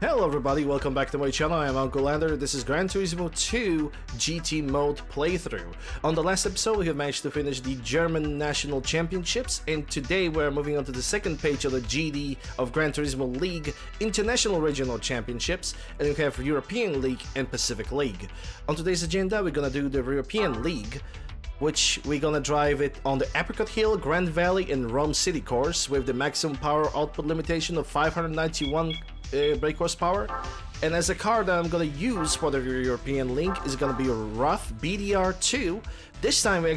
Hello everybody, welcome back to my channel. I am UncleLander. This is Gran Turismo 2 GT mode playthrough. On the last episode we have managed to finish the German National Championships, and today we're moving on to the second page of the GD of Gran Turismo League International Regional Championships, and we have European League and Pacific League. On today's agenda we're gonna do the European League, which we're gonna drive it on the Apricot Hill, Grand Valley and Rome City course with the maximum power output limitation of 591 brake horsepower. And as a car that I'm gonna use for the European League is gonna be a rough BDR2. This time we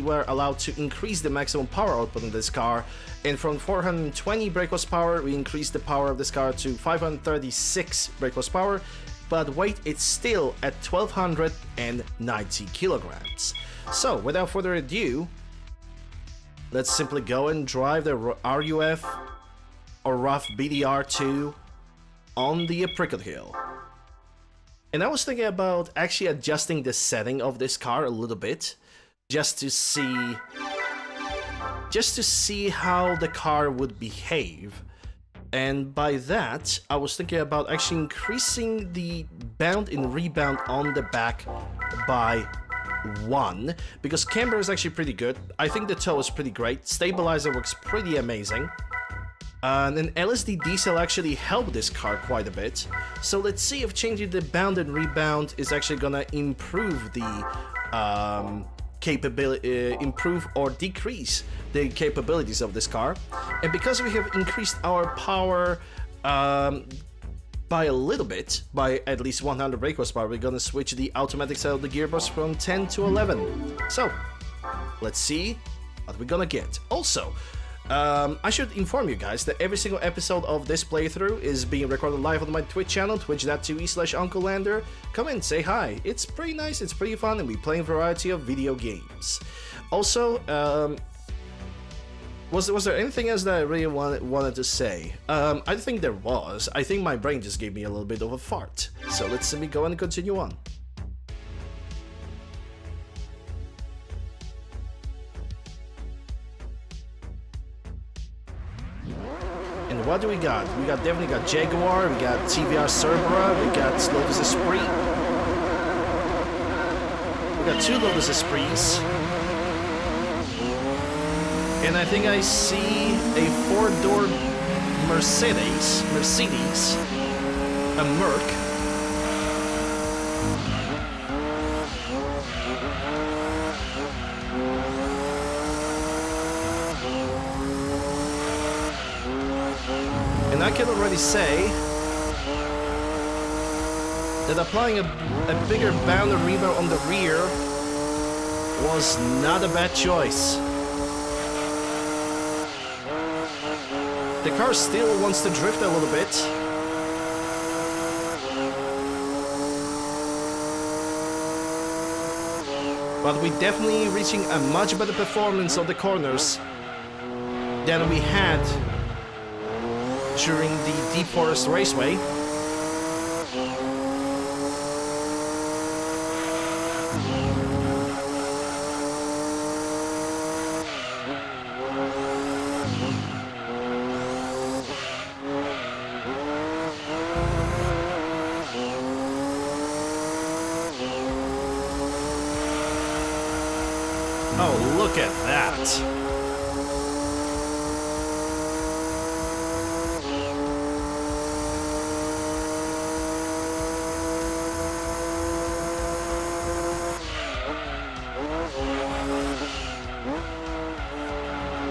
were allowed to increase the maximum power output in this car, and from 420 brake horsepower we increased the power of this car to 536 brake horsepower, but weight it's still at 1290 kilograms. So without further ado, let's simply go and drive the RUF or rough BDR2 on the Apricot Hill. And I was thinking about actually adjusting the setting of this car a little bit, just to see how the car would behave. And by that, I was thinking about actually increasing the bound and rebound on the back by 1, because camber is actually pretty good. I think the toe is pretty great. Stabilizer works pretty amazing. And an LSD diesel actually helped this car quite a bit. So let's see if changing the bound and rebound is actually gonna improve the improve or decrease the capabilities of this car. And because we have increased our power by a little bit, by at least 100 brake horsepower, we're gonna switch the automatic side of the gearbox from 10 to 11. So let's see what we're gonna get. Also, I should inform you guys that every single episode of this playthrough is being recorded live on my Twitch channel, twitch.tv/UncleLander. Come in, say hi. It's pretty nice, it's pretty fun, and we play a variety of video games. Also, was there anything else that I really wanted to say? I think there was. I think my brain just gave me a little bit of a fart. So let's simply go and continue on. And what do we got? We definitely got Jaguar, we got TVR Cerbera, we got Lotus Esprit. We got 2 Lotus Esprits. And I think I see a 4-door Mercedes, a Merc. And I can already say that applying a bigger bound and rebound on the rear was not a bad choice. The car still wants to drift a little bit. But we're definitely reaching a much better performance on the corners than we had during the Deep Forest Raceway. Oh, look at that!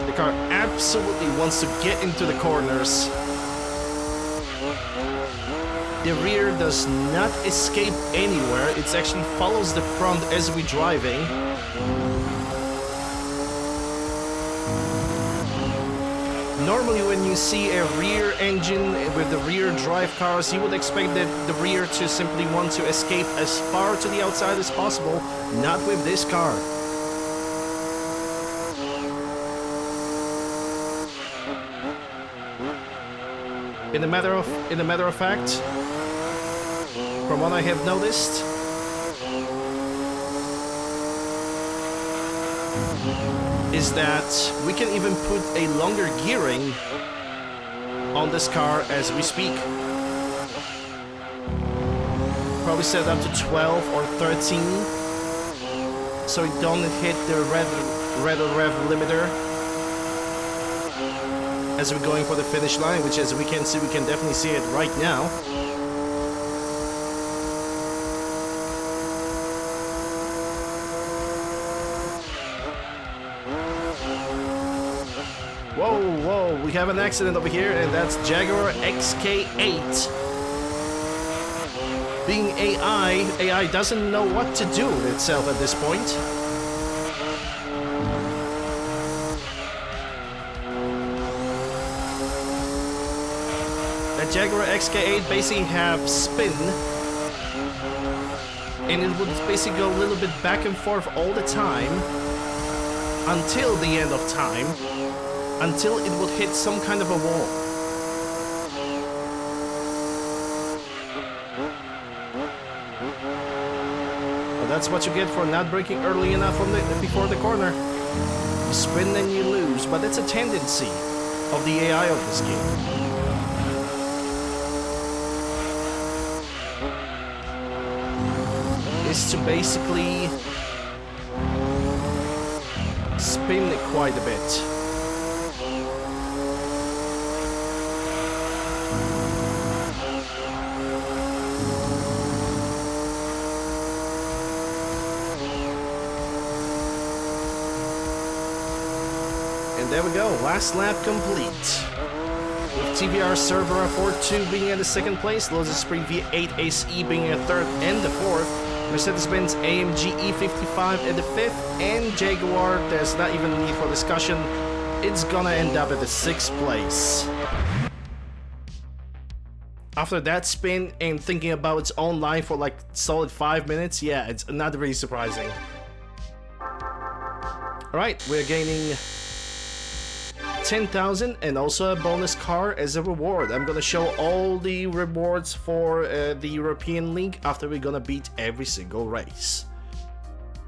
The car absolutely wants to get into the corners. The rear does not escape anywhere, it actually follows the front as we're driving. Normally when you see a rear engine with the rear drive cars, you would expect that the rear to simply want to escape as far to the outside as possible. Not with this car. In a matter of fact, from what I have noticed, is that we can even put a longer gearing on this car as we speak. Probably set it up to 12 or 13, so it don't hit the red rev limiter as we're going for the finish line, which as we can see, we can definitely see it right now. Whoa, we have an accident over here, and that's Jaguar XK8. Being AI doesn't know what to do with itself at this point. That Jaguar XK8 basically have spin, and it would basically go a little bit back and forth all the time until the end of time, until it would hit some kind of a wall. Well, that's what you get for not braking early enough before the corner. You spin and you lose, but that's a tendency of the AI of this game. Is to basically spin it quite a bit. And there we go, last lap complete. With TVR Cervera 4.2 being at the second place, Lotus Spring V8 ACE being at third and the fourth, Mercedes-Benz AMG E55 at the fifth, and Jaguar, there's not even a need for discussion, it's gonna end up at the sixth place. After that spin and thinking about its own line for like solid 5 minutes, yeah, it's not really surprising. Alright, we're gaining 10,000 and also a bonus car as a reward. I'm gonna show all the rewards for the European League after we're gonna beat every single race.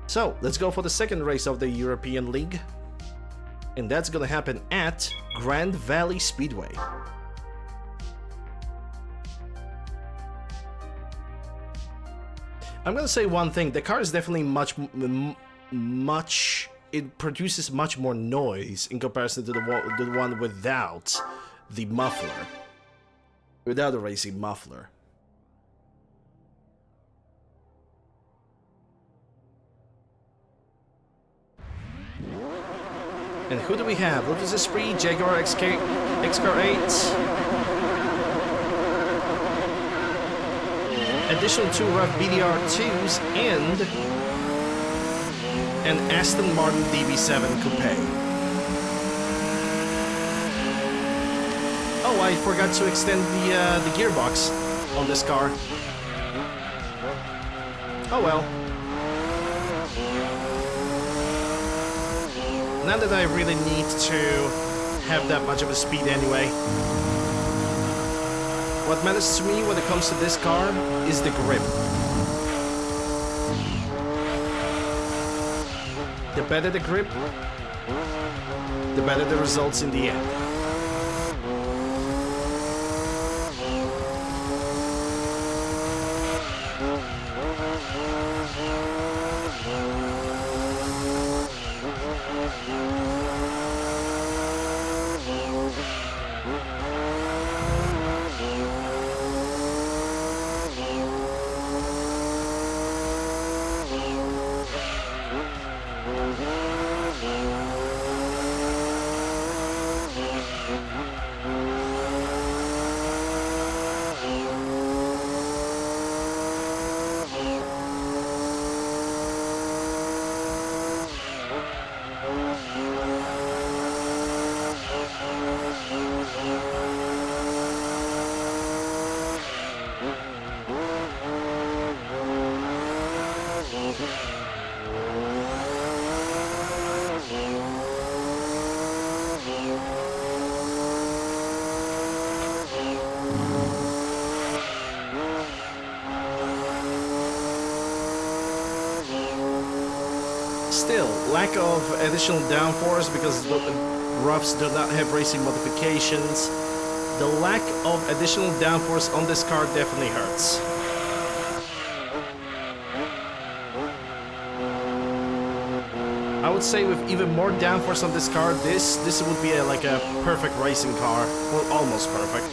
So let's go for the second race of the European League, and that's gonna happen at Grand Valley Speedway. I'm gonna say one thing, the car is definitely it produces much more noise in comparison to the one without the muffler. Without the racing muffler. And who do we have? Lotus Esprit, Jaguar XK8. Additional 2 rough BDR2s and an Aston Martin DB7 Coupe. Oh, I forgot to extend the gearbox on this car. Oh well. Not that I really need to have that much of a speed anyway. What matters to me when it comes to this car is the grip. The better the grip, the better the results in the end. Still, lack of additional downforce because the roughs do not have racing modifications. the lack of additional downforce on this car definitely hurts. I would say with even more downforce on this car, this would be like a perfect racing car. Well, almost perfect.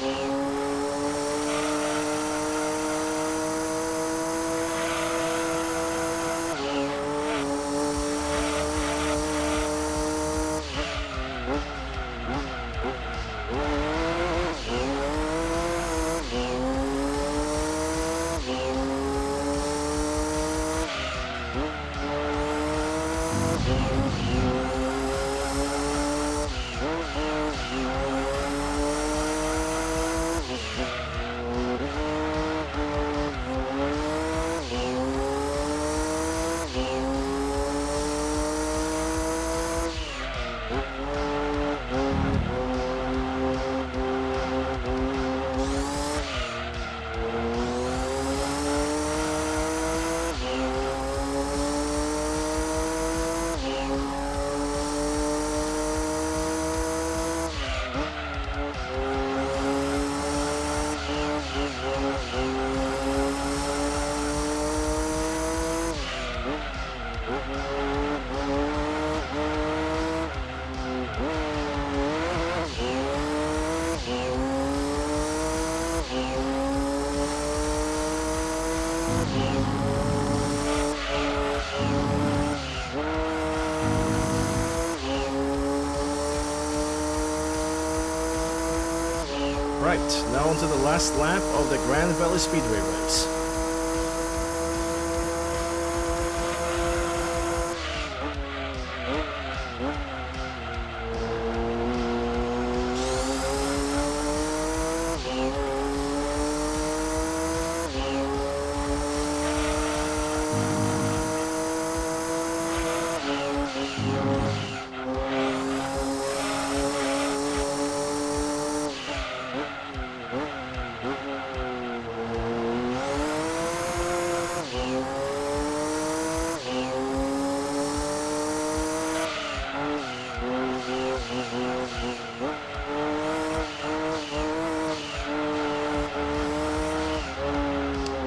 Right, now onto the last lap of the Grand Valley Speedway race.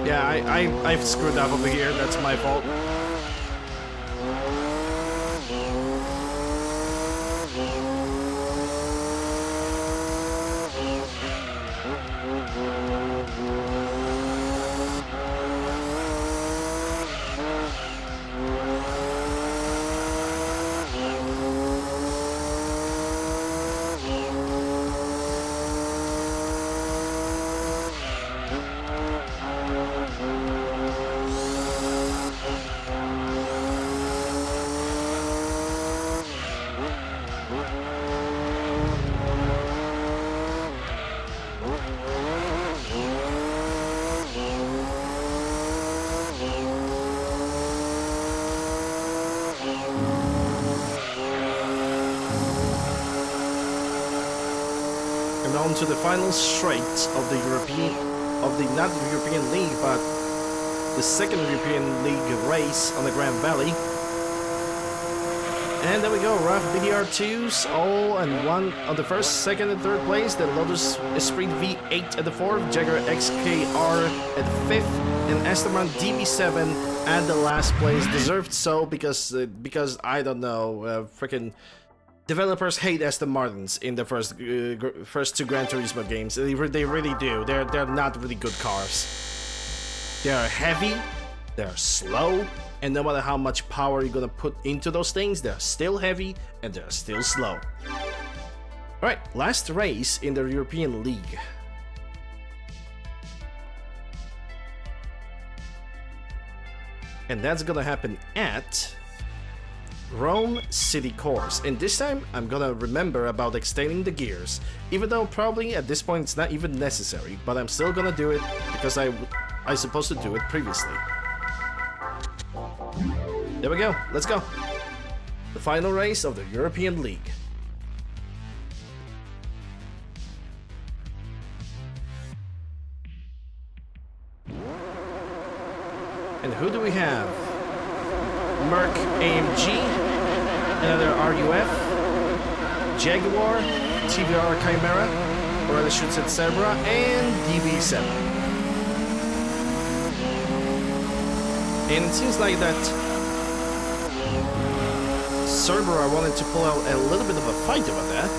Yeah, I've screwed up over here, that's my fault. And on to the final straight of the not the European League, but the second European League race on the Grand Valley. And there we go, RAF BDR2s all and one on the first, second, and third place. The Lotus Esprit V8 at the fourth, Jaguar XKR at fifth, and Esteban DB7 at the last place. Deserved so because I don't know, freaking developers hate Aston Martins in the first two Gran Turismo games. They really do. They're not really good cars. They are heavy, they're slow, and no matter how much power you're gonna put into those things, they're still heavy and they're still slow. Alright, last race in the European League. And that's gonna happen at Rome City Course, and this time I'm gonna remember about extending the gears, even though probably at this point it's not even necessary, but I'm still gonna do it because I supposed to do it previously. There we go, let's go. The final race of the European League. And who do we have? Merc AMG, another RUF, Jaguar, TVR Chimera, or I should say Cerbera, and DB7. And it seems like that Cerbera wanted to pull out a little bit of a fight about that.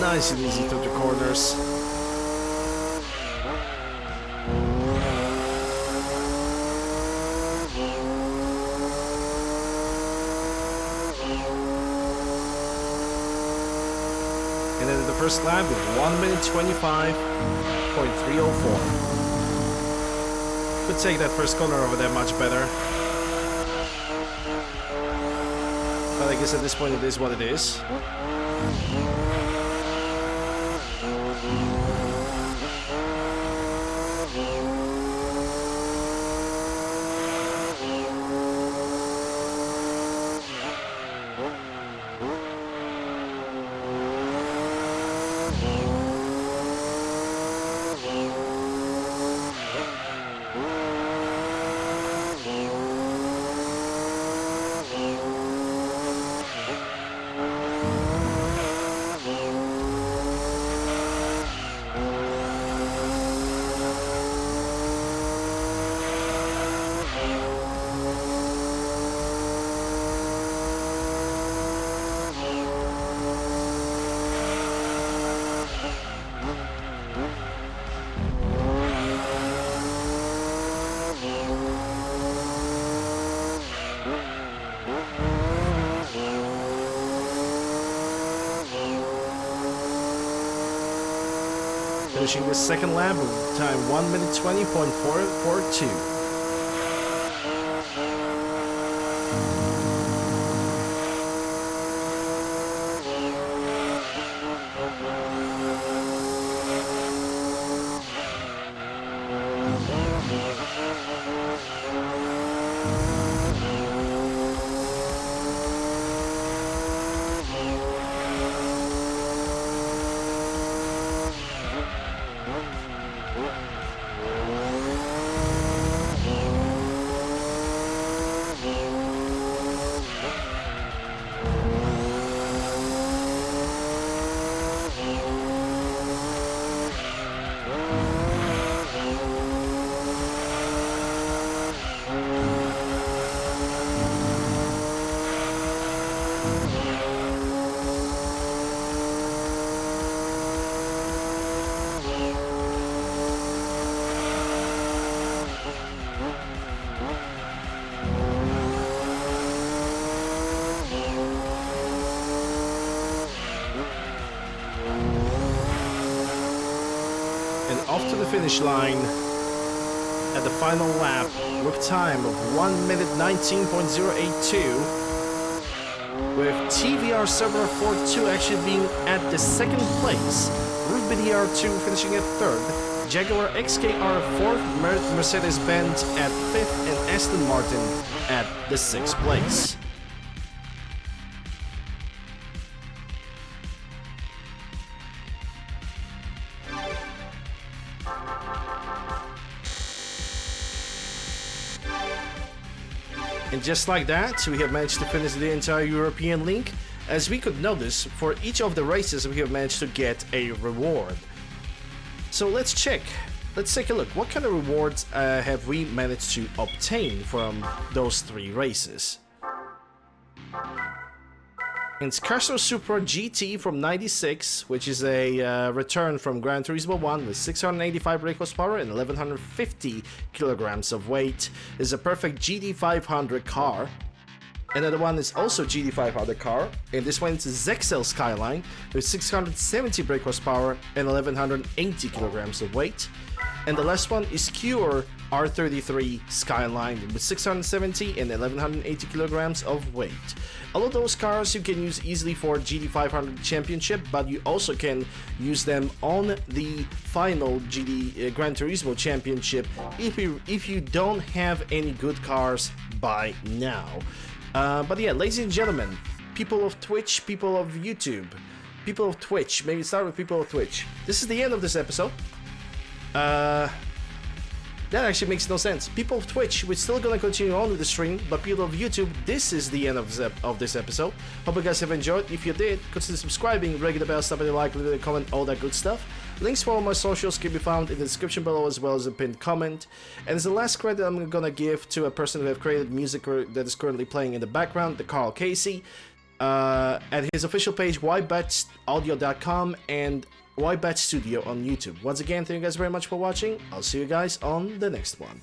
Nice and easy through the corners. And then the first lap with 1 minute 25.304. Could take that first corner over there much better. But I guess at this point it is what it is. Finishing the second lap with time 1 minute 20.442. Off to the finish line at the final lap with time of 1 minute 19.082, with TVR Server 42 actually being at the second place, Ruby DR2 finishing at third, Jaguar XKR 4th, Mercedes-Benz at 5th, and Aston Martin at the 6th place. And just like that, we have managed to finish the entire European League. As we could notice, for each of the races we have managed to get a reward. So let's check. Let's take a look. What kind of rewards have we managed to obtain from those 3 races? And Scarso Supra GT from 96, which is a return from Gran Turismo 1 with 685 brake horsepower and 1150 kilograms of weight. Is a perfect GT500 car. Another one is also GT500 car, and this one is a Zexel Skyline with 670 brake horsepower and 1180 kilograms of weight. And the last one is Cure R33 Skyline with 670 and 1180 kilograms of weight. All of those cars you can use easily for GT500 Championship, but you also can use them on the final Gran Turismo Championship if you don't have any good cars by now. But yeah, ladies and gentlemen, people of Twitch, people of YouTube, people of Twitch, maybe start with people of Twitch. This is the end of this episode. That actually makes no sense. People of Twitch, we're still gonna continue on with the stream, but people of YouTube, this is the end of this episode. Hope you guys have enjoyed. If you did, consider subscribing, ring the bell, stop a like, leave a comment, all that good stuff. Links for all my socials can be found in the description below as well as a pinned comment. And as the last credit I'm gonna give to a person who have created music that is currently playing in the background, the Carl Casey, at his official page, ybetaudio.com and YBet Studio on YouTube. Once again, thank you guys very much for watching. I'll see you guys on the next one.